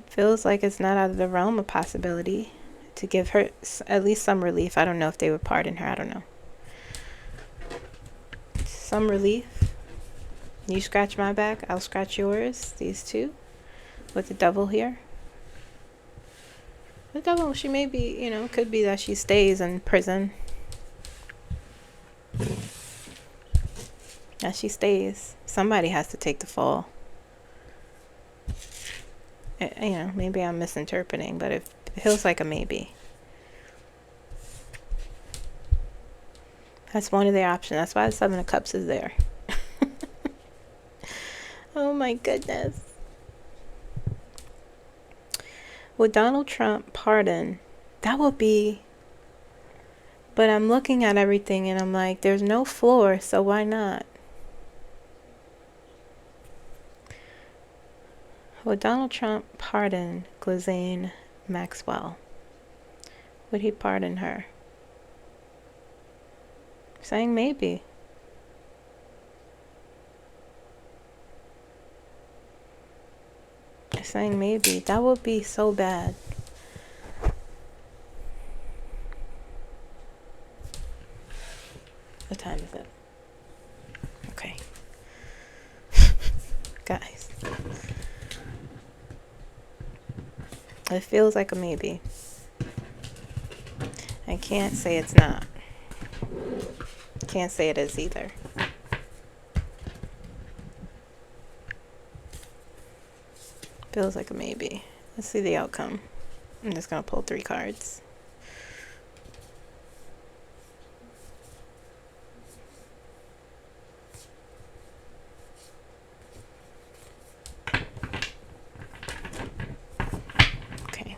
feels like it's not out of the realm of possibility to give her at least some relief. I don't know if they would pardon her. I don't know. Some relief. You scratch my back, I'll scratch yours. These two with the Devil here. The Devil, she may be, you know, could be that she stays in prison. That she stays. Somebody has to take the fall. You know, maybe I'm misinterpreting, but it feels like a maybe. That's one of the options. That's why the Seven of Cups is there. Oh my goodness. Would Donald Trump pardon? That would be... But I'm looking at everything and I'm like, there's no floor, so why not? Would Donald Trump pardon Ghislaine Maxwell? Would he pardon her? Saying maybe. Saying maybe. That would be so bad. What time is it? Okay. Guys. It feels like a maybe. I can't say it's not. can't say it is either. Feels like a maybe. Let's see the outcome. I'm just gonna pull 3 cards. Okay.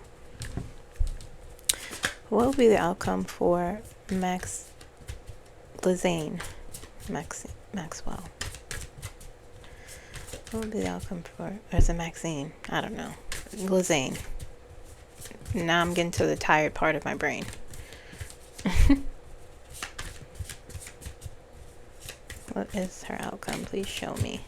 What will be the outcome for Ghislaine? Maxwell. What would be the outcome for, or is it Maxine? I don't know. Ghislaine. Now I'm getting to the tired part of my brain. What is her outcome? Please show me.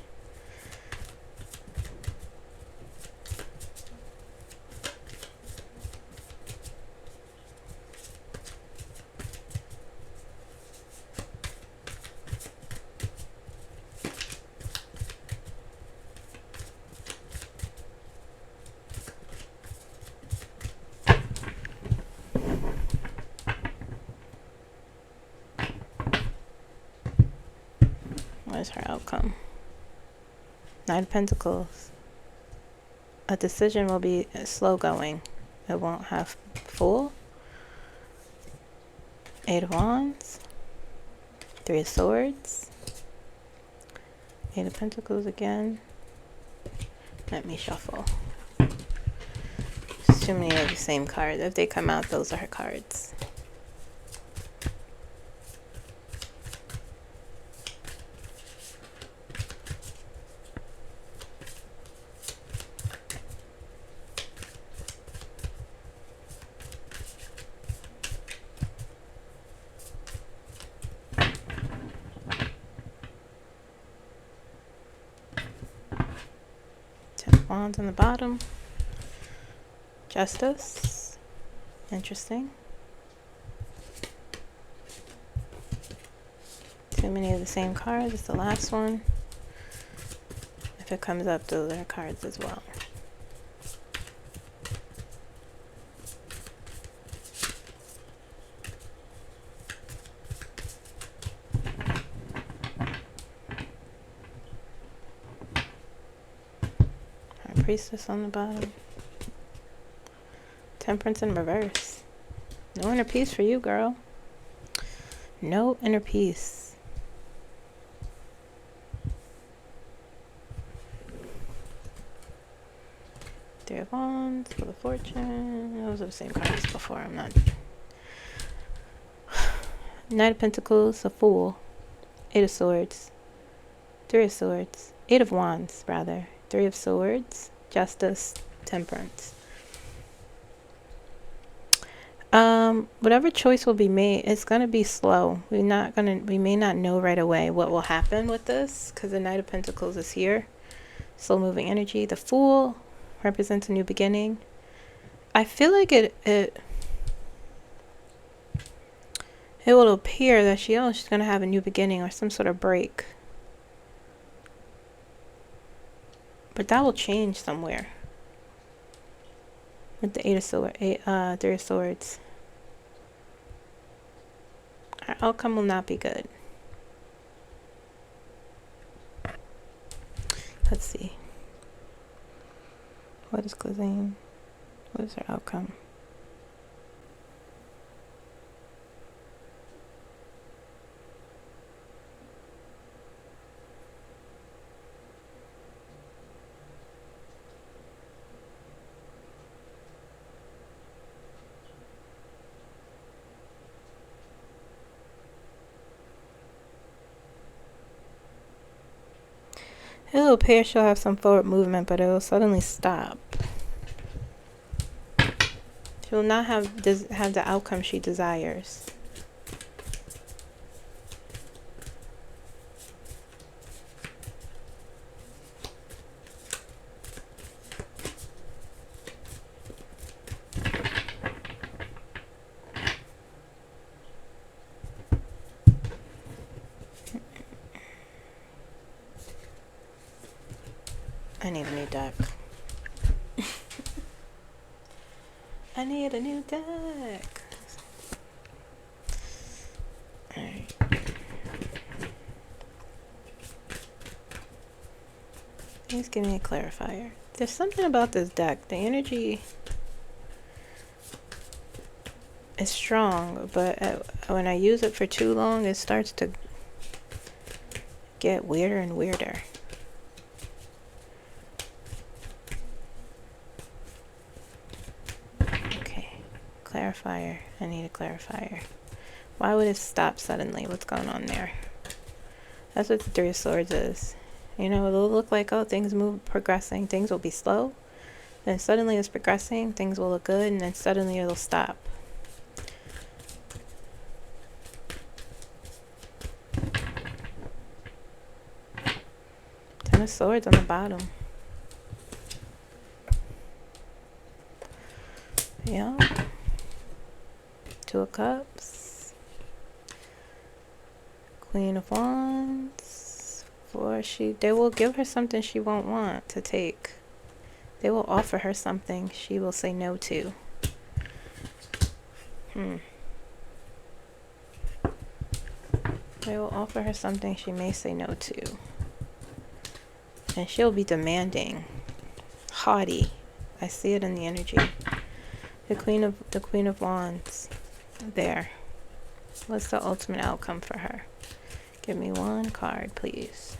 What is her outcome? Knight of Pentacles. A decision will be slow going. It won't have Fool. 8 of Wands. 3 of Swords. 8 of Pentacles again. Let me shuffle. There's too many of the same cards. If they come out, those are her cards. Wands on the bottom. Justice. Interesting. Too many of the same cards. It's the last one. If it comes up, those are cards as well. Priestess on the bottom. Temperance in reverse. No inner peace for you, girl. No inner peace. Three of Wands, Wheel of Fortune. Those are the same cards before. I'm not. Knight of Pentacles, a Fool. 8 of Swords. 3 of Swords. 8 of Wands, rather. 3 of Swords. Justice, Temperance. Whatever choice will be made, it's gonna be slow. We may not know right away what will happen with this because the Knight of Pentacles is here. Slow moving energy. The Fool represents a new beginning. I feel like it will appear that she's gonna have a new beginning or some sort of break. But that will change somewhere. With the 3 of Swords. Our outcome will not be good. Let's see. What is Ghislaine? What is her outcome? It'll appear she'll have some forward movement, but it'll suddenly stop. She will not have the outcome she desires. I need a new deck. I need a new deck. Alright. Please give me a clarifier. There's something about this deck. The energy is strong, but when I use it for too long, it starts to get weirder and weirder. Okay, clarifier. I need a clarifier. Why would it stop suddenly? What's going on there? That's what the Three of Swords is. You know, it'll look like, oh, things move, progressing. Things will be slow. Then suddenly it's progressing. Things will look good. And then suddenly it'll stop. Ten of Swords on the bottom. Yeah. Two of Cups. Queen of Wands. They will give her something she won't want to take. They will offer her something she will say no to. They will offer her something she may say no to. And she'll be demanding. Haughty. I see it in the energy. The Queen of Wands. There. What's the ultimate outcome for her? Give me one card, please.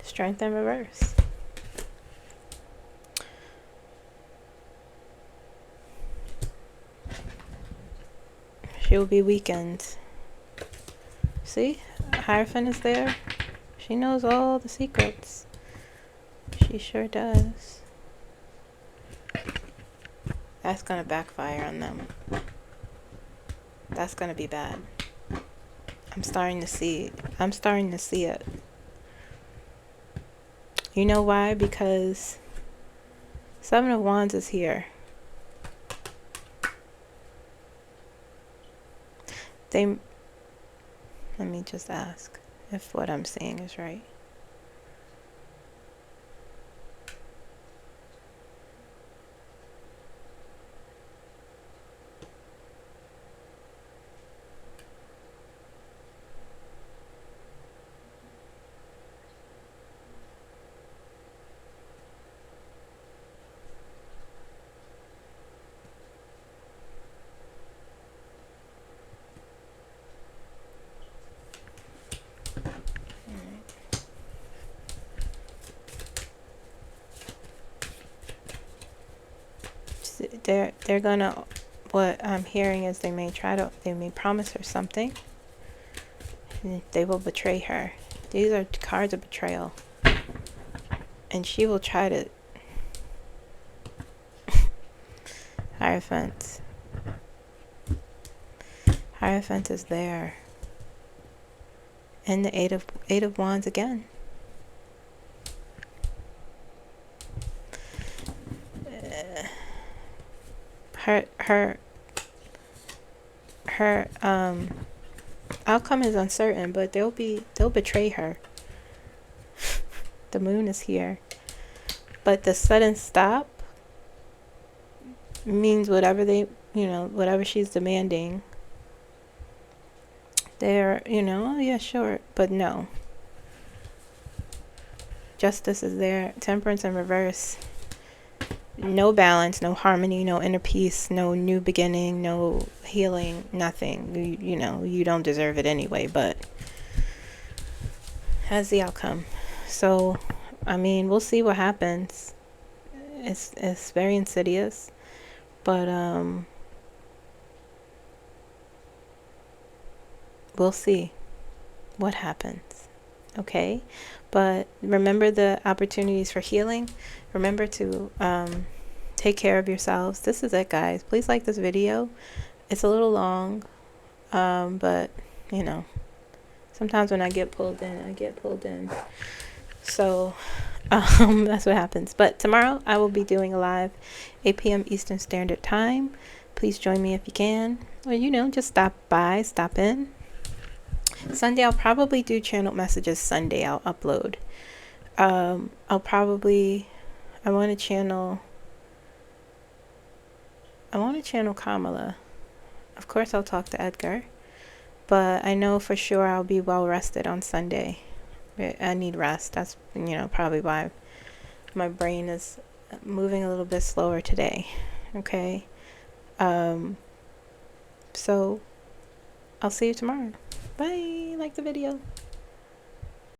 Strength in reverse. She will be weakened. See? Hierophant is there. She knows all the secrets. She sure does. That's gonna backfire on them. That's gonna be bad. I'm starting to see it. You know why? Because Seven of Wands is here. Let me just ask if what I'm seeing is right. They're gonna, what I'm hearing is they may promise her something and they will betray her. These are cards of betrayal, and she will try to Hierophant is there, and the eight of Wands again. Her outcome is uncertain, but they'll betray her. The moon is here, but the sudden stop means whatever she's demanding, they're, oh yeah, sure, but no. Justice is there. Temperance in reverse. No balance, no harmony, no inner peace, no new beginning, no healing, nothing. You don't deserve it anyway, but that's the outcome. So, I mean, we'll see what happens. It's very insidious, but we'll see what happens. Okay, but remember the opportunities for healing. Remember to take care of yourselves. This is it, guys. Please like this video. It's a little long, but sometimes when I get pulled in. So that's what happens. But tomorrow I will be doing a live 8 p.m. Eastern Standard Time. Please join me if you can, or just stop in. Sunday I'll probably do channel messages. Sunday I'll upload. I'll probably I want to channel Kamala. Of course I'll talk to Edgar, but I know for sure I'll be well rested on Sunday. I need rest. That's, probably why my brain is moving a little bit slower today. Okay. So I'll see you tomorrow. Bye. Like the video.